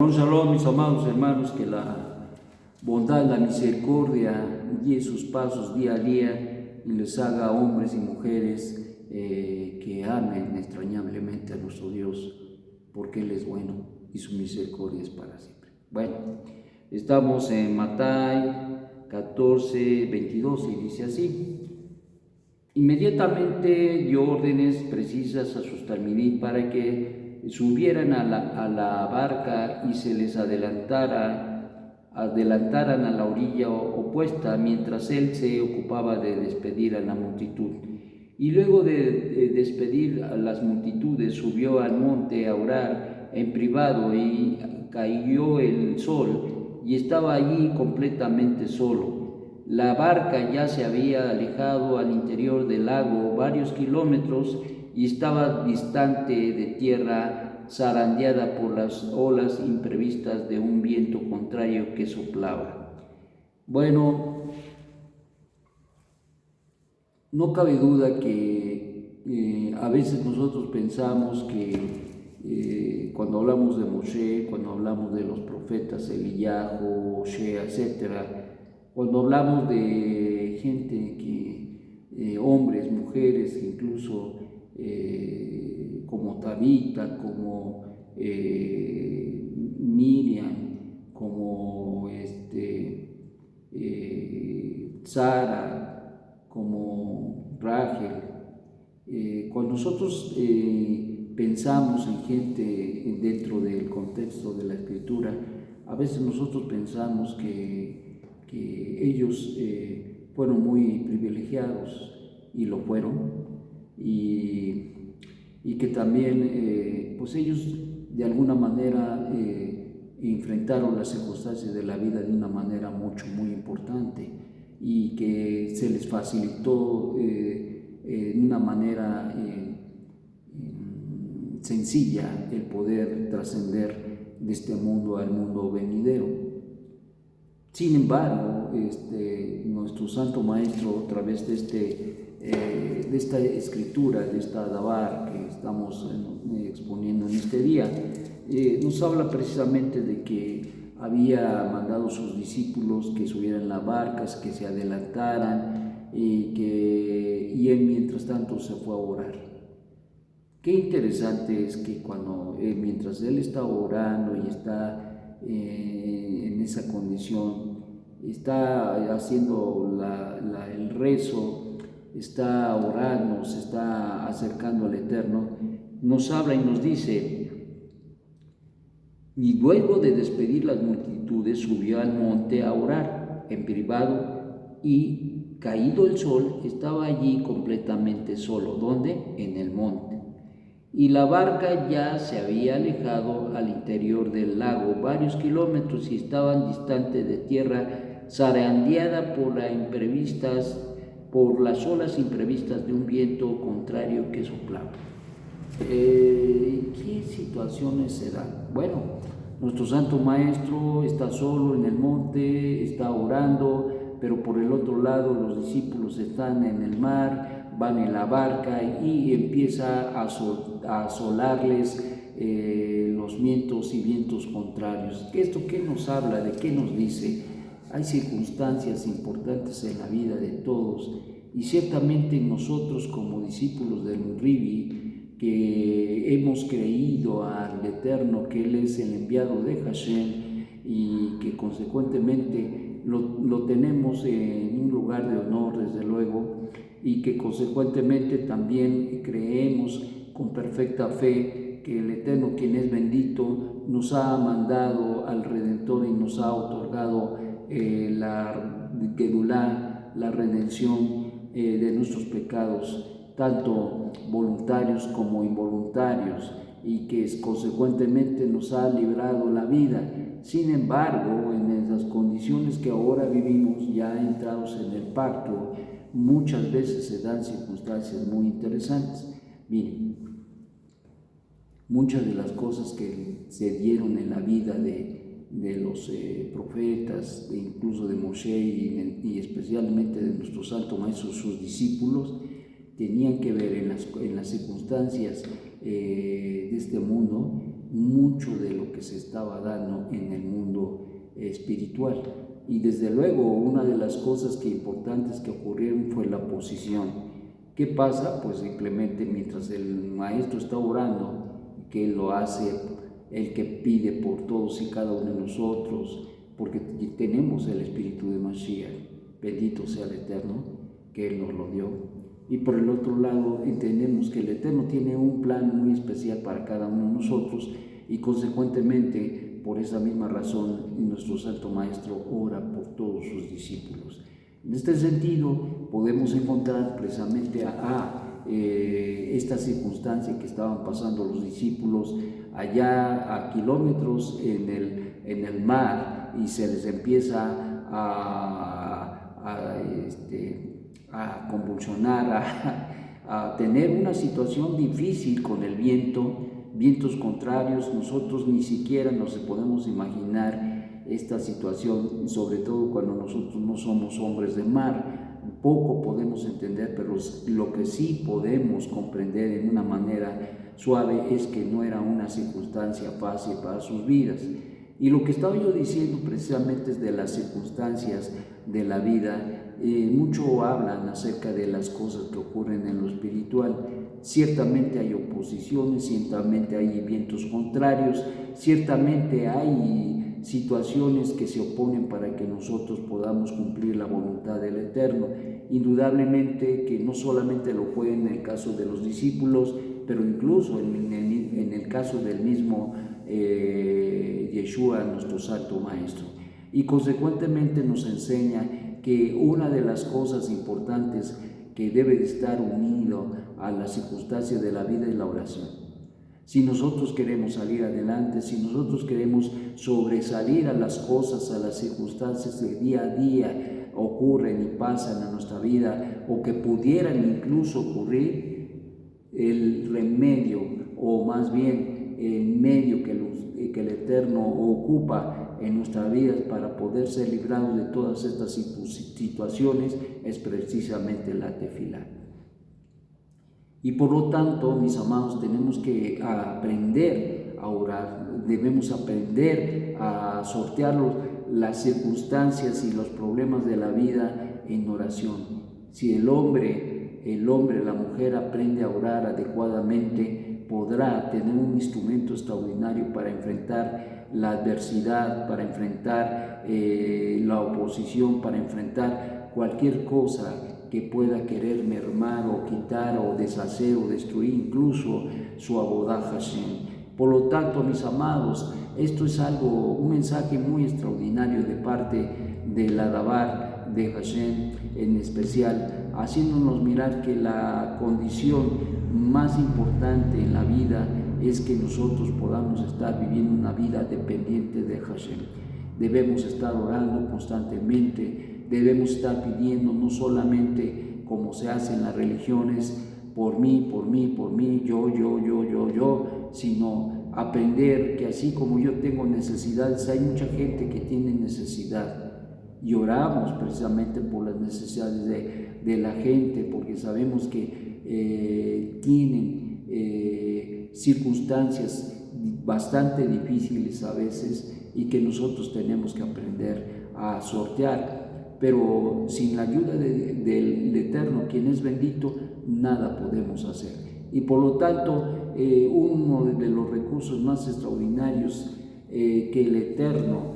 Un saludo, mis amados hermanos, que la bondad, la misericordia guíe sus pasos día a día y les haga hombres y mujeres que amen extrañablemente a nuestro Dios, porque Él es bueno y su misericordia es para siempre. Bueno, estamos en Mateo 14:22 y dice así: inmediatamente dio órdenes precisas a sus talmidim para que subieran a la barca y se les adelantaran a la orilla opuesta, mientras él se ocupaba de despedir a la multitud. Y luego de despedir a las multitudes, subió al monte a orar en privado, y cayó el sol y estaba allí completamente solo. La barca ya se había alejado al interior del lago varios kilómetros y estaba distante de tierra, zarandeada por las olas imprevistas de un viento contrario que soplaba. Bueno, no cabe duda que a veces nosotros pensamos que cuando hablamos de Moshe, cuando hablamos de los profetas Eliyahu, Oshea, etc., cuando hablamos de gente hombres, mujeres, incluso como Tabita, como Miriam, como Sara, como Rachel, cuando nosotros pensamos en gente dentro del contexto de la Escritura, a veces nosotros pensamos que ellos fueron muy privilegiados, y lo fueron, y que también pues ellos de alguna manera enfrentaron las circunstancias de la vida de una manera muy importante, y que se les facilitó de una manera sencilla el poder trascender de este mundo al mundo venidero. Sin embargo, nuestro Santo Maestro, a través de esta escritura, de esta Dabar que estamos exponiendo en este día, nos habla precisamente de que había mandado a sus discípulos que subieran las barcas, que se adelantaran, y él mientras tanto se fue a orar. Qué interesante es que mientras él está orando y está en esa condición, está haciendo el rezo, está orando, se está acercando al Eterno, nos habla y nos dice: y luego de despedir las multitudes, subió al monte a orar en privado, y caído el sol, estaba allí completamente solo. ¿Dónde? En el monte. Y la barca ya se había alejado al interior del lago varios kilómetros y estaban distante de tierra, zarandeada por las olas imprevistas de un viento contrario que soplaba. ¿Qué situaciones se dan? Bueno, nuestro Santo Maestro está solo en el monte, está orando, pero por el otro lado los discípulos están en el mar, van en la barca y empieza a asolarles los vientos y vientos contrarios. ¿Esto qué nos habla? ¿De qué nos dice? Hay circunstancias importantes en la vida de todos, y ciertamente nosotros, como discípulos del Ribi, que hemos creído al Eterno, que Él es el enviado de Hashem, y que consecuentemente lo tenemos en un lugar de honor, desde luego, y que consecuentemente también creemos con perfecta fe que el Eterno, quien es bendito, nos ha mandado al Redentor y nos ha otorgado la Gedulá, la redención de nuestros pecados, tanto voluntarios como involuntarios, y que consecuentemente nos ha librado la vida. Sin embargo, en esas condiciones que ahora vivimos, ya entrados en el pacto, muchas veces se dan circunstancias muy interesantes. Miren, muchas de las cosas que se dieron en la vida de los profetas, incluso de Moshe y especialmente de nuestro Santo Maestro, sus discípulos, tenían que ver en las circunstancias de este mundo, mucho de lo que se estaba dando en el mundo espiritual. Y desde luego una de las cosas importantes que ocurrieron fue la posición. ¿Qué pasa? Pues simplemente mientras el maestro está orando, que él lo hace, el que pide por todos y cada uno de nosotros, porque tenemos el espíritu de Mashiach, bendito sea el Eterno, que Él nos lo dio. Y por el otro lado entendemos que el Eterno tiene un plan muy especial para cada uno de nosotros, y consecuentemente por esa misma razón nuestro Santo Maestro ora por todos sus discípulos. En este sentido podemos encontrar precisamente esta circunstancia que estaban pasando los discípulos allá a kilómetros en el mar, y se les empieza a convulsionar, a tener una situación difícil con el viento, vientos contrarios. Nosotros ni siquiera nos podemos imaginar esta situación, sobre todo cuando nosotros no somos hombres de mar. Poco podemos entender, pero lo que sí podemos comprender en una manera suave es que no era una circunstancia fácil para sus vidas. Y lo que estaba yo diciendo precisamente es de las circunstancias de la vida. Mucho hablan acerca de las cosas que ocurren en lo espiritual. Ciertamente hay oposiciones, ciertamente hay vientos contrarios, ciertamente hay situaciones que se oponen para que nosotros podamos cumplir la voluntad del Eterno. Indudablemente que no solamente lo fue en el caso de los discípulos, pero incluso en el caso del mismo Yeshua, nuestro Santo Maestro. Y consecuentemente nos enseña que una de las cosas importantes que debe de estar unido a las circunstancias de la vida es la oración. Si nosotros queremos salir adelante, si nosotros queremos sobresalir a las cosas, a las circunstancias que día a día ocurren y pasan en nuestra vida, o que pudieran incluso ocurrir, el remedio, o más bien el medio que el Eterno ocupa en nuestras vidas para poder ser librados de todas estas situaciones, es precisamente la tefilá. Y por lo tanto, mis amados, tenemos que aprender a orar, debemos aprender a sortear las circunstancias y los problemas de la vida en oración. Si el hombre, la mujer aprende a orar adecuadamente, podrá tener un instrumento extraordinario para enfrentar la adversidad, para enfrentar la oposición, para enfrentar cualquier cosa que pueda querer mermar o quitar o deshacer o destruir incluso su Abodá Hashem. Por lo tanto, mis amados, esto es un mensaje muy extraordinario de parte del Adabar de Hashem en especial, haciéndonos mirar que la condición más importante en la vida es que nosotros podamos estar viviendo una vida dependiente de Hashem. Debemos estar orando constantemente, debemos estar pidiendo, no solamente como se hace en las religiones, por mí, yo, sino aprender que así como yo tengo necesidades, hay mucha gente que tiene necesidad. Y oramos precisamente por las necesidades de la gente, porque sabemos que tienen circunstancias bastante difíciles a veces, y que nosotros tenemos que aprender a sortear. Pero sin la ayuda del Eterno, quien es bendito, nada podemos hacer. Y por lo tanto, uno de los recursos más extraordinarios que el Eterno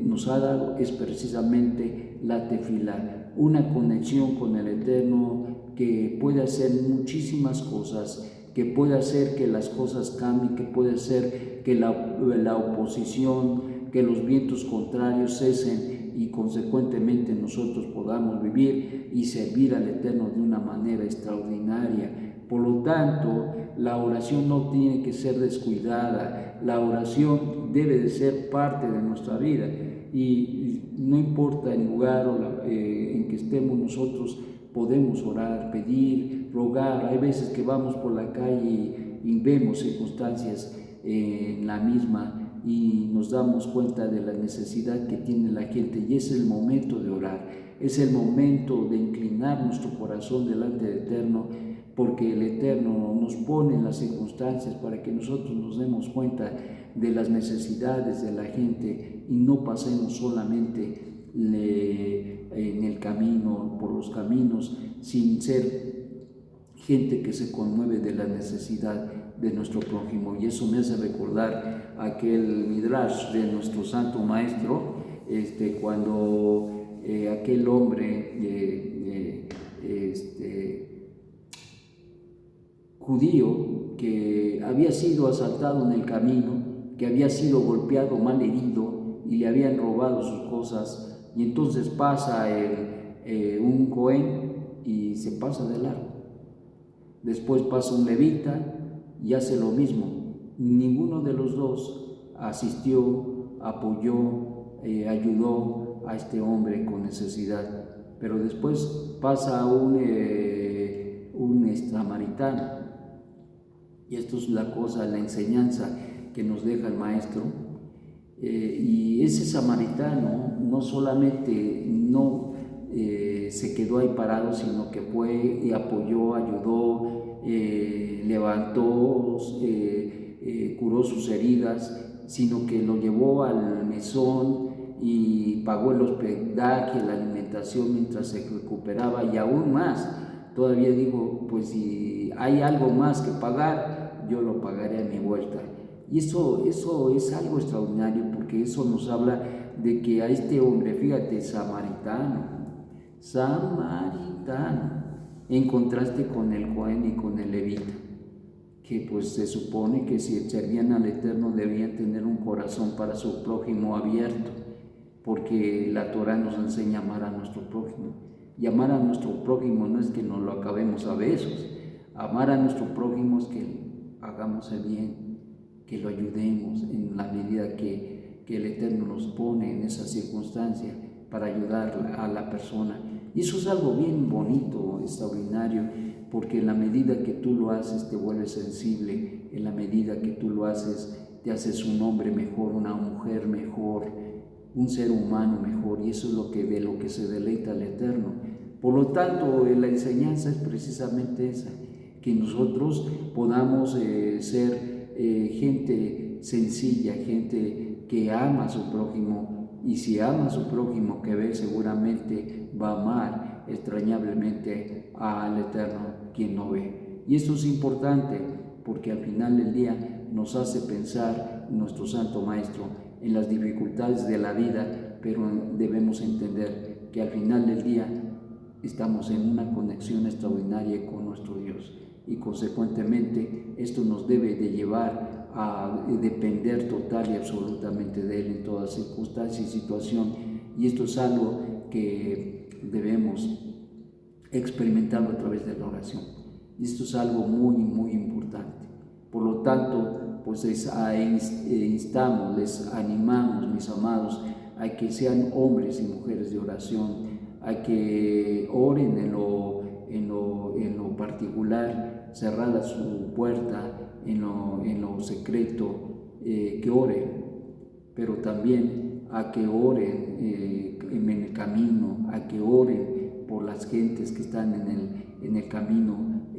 nos ha dado es precisamente la tefilá, una conexión con el Eterno que puede hacer muchísimas cosas, que puede hacer que las cosas cambien, que puede hacer que la oposición, que los vientos contrarios cesen, y consecuentemente nosotros podamos vivir y servir al Eterno de una manera extraordinaria. Por lo tanto, la oración no tiene que ser descuidada, la oración debe de ser parte de nuestra vida, y no importa el lugar en que estemos, nosotros podemos orar, pedir, rogar. Hay veces que vamos por la calle y vemos circunstancias en la misma, y nos damos cuenta de la necesidad que tiene la gente, y es el momento de orar, es el momento de inclinar nuestro corazón delante del Eterno, porque el Eterno nos pone en las circunstancias para que nosotros nos demos cuenta de las necesidades de la gente y no pasemos solamente en el camino, por los caminos, sin ser gente que se conmueve de la necesidad de nuestro prójimo. Y eso me hace recordar aquel midrash de nuestro santo maestro, cuando aquel hombre judío que había sido asaltado en el camino, que había sido golpeado, mal herido, y le habían robado sus cosas, y entonces pasa un cohen y se pasa de largo. Después pasa un levita y hace lo mismo. Ninguno de los dos asistió, apoyó, ayudó a este hombre con necesidad. Pero después pasa un samaritano. Y esto es la cosa, la enseñanza que nos deja el maestro. Y ese samaritano no solamente se quedó ahí parado, sino que fue y apoyó, ayudó, levantó, curó sus heridas, sino que lo llevó al mesón y pagó el hospedaje, la alimentación mientras se recuperaba, y aún más. Todavía digo, pues si hay algo más que pagar, yo lo pagaré a mi vuelta. Y eso es algo extraordinario, porque eso nos habla de que a este hombre, fíjate, samaritano, en contraste con el Cohen y con el levita, que pues se supone que si servían al Eterno debían tener un corazón para su prójimo abierto, porque la Torah nos enseña a amar a nuestro prójimo. Y amar a nuestro prójimo no es que nos lo acabemos a besos. Amar a nuestro prójimo es que hagamos el bien, que lo ayudemos en la medida que el Eterno nos pone en esa circunstancia para ayudar a la persona. Y eso es algo bien bonito, extraordinario, porque en la medida que tú lo haces te vuelves sensible, en la medida que tú lo haces te haces un hombre mejor, una mujer mejor, un ser humano mejor, y eso es de lo que se deleita el Eterno. Por lo tanto, la enseñanza es precisamente esa, que nosotros podamos ser gente sencilla, gente que ama a su prójimo, y si ama a su prójimo que ve, seguramente va a amar extrañablemente al Eterno quien no ve. Y esto es importante porque al final del día nos hace pensar nuestro Santo Maestro en las dificultades de la vida, pero debemos entender que al final del día estamos en una conexión extraordinaria con nuestro Dios, y consecuentemente esto nos debe de llevar a depender total y absolutamente de Él en toda circunstancia y situación, y esto es algo que debemos experimentarlo a través de la oración. Y esto es algo muy, muy importante. Por lo tanto, pues les animamos, mis amados, a que sean hombres y mujeres de oración, a que oren en lo particular, cerrada su puerta, en lo secreto, que oren, pero también a que oren en el camino, a que oren por las gentes que están en el camino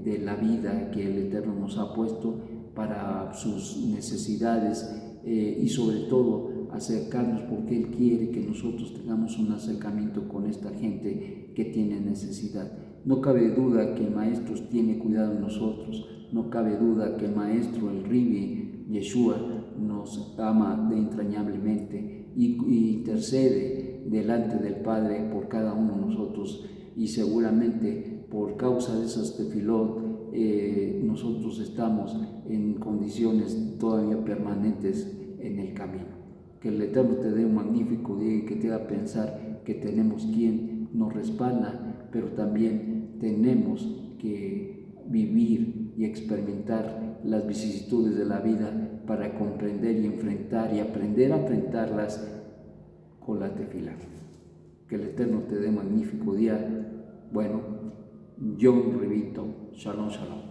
de la vida que el Eterno nos ha puesto para sus necesidades, y sobre todo acercarnos porque Él quiere que nosotros tengamos un acercamiento con esta gente que tiene necesidad. No cabe duda que el Maestro tiene cuidado de nosotros, no cabe duda que el Maestro, el Ribi, Yeshua, nos ama entrañablemente y intercede delante del Padre por cada uno de nosotros, y seguramente por causa de esas tefilot nosotros estamos en condiciones todavía permanentes en el camino. Que el Eterno te dé un magnífico día y que te haga pensar que tenemos quien nos respalda, pero también tenemos que vivir y experimentar las vicisitudes de la vida para comprender y enfrentar y aprender a enfrentarlas con la tefilá. Que el Eterno te dé un magnífico día. Bueno, yo repito, shalom, shalom.